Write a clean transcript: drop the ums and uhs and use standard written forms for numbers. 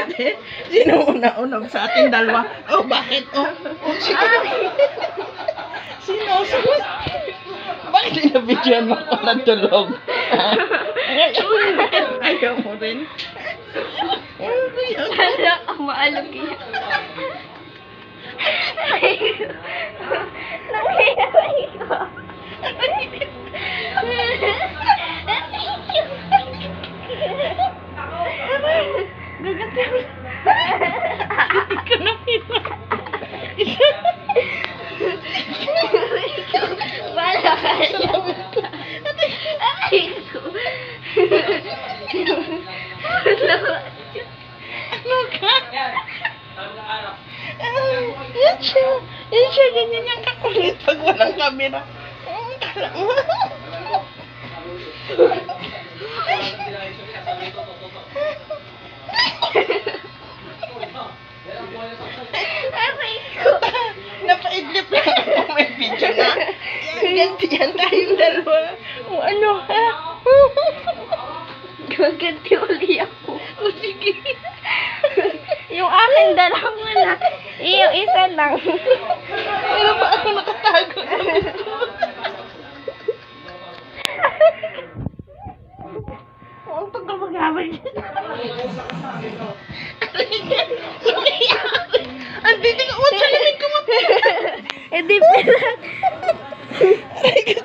ate. Sino una-una sa ating dalawa? Oh, bakit? Oh, sino? Bakit inabidyan mo ako ng tulog? Ayaw mo rin. Kala ka maalog yan. Nangyayari ko. Hindi ko na pina. Wala ka yan. Ay ko. Ano ka? Yan siya. Yan siya. Ganyan yung kakulit pag walang kamera. Kala mo. Aray ko. Napaidlip lang ako. May video na. Gantihan tayong dalawa. O ano ha? Gaganti uli ako. O sige. Yung akin dalawa na. Yung isa lang. Pero ba ako nakatago na dito? Ang tagal mag-away dito. Ang titig ko. What's your name? Eh di pala. Aray ko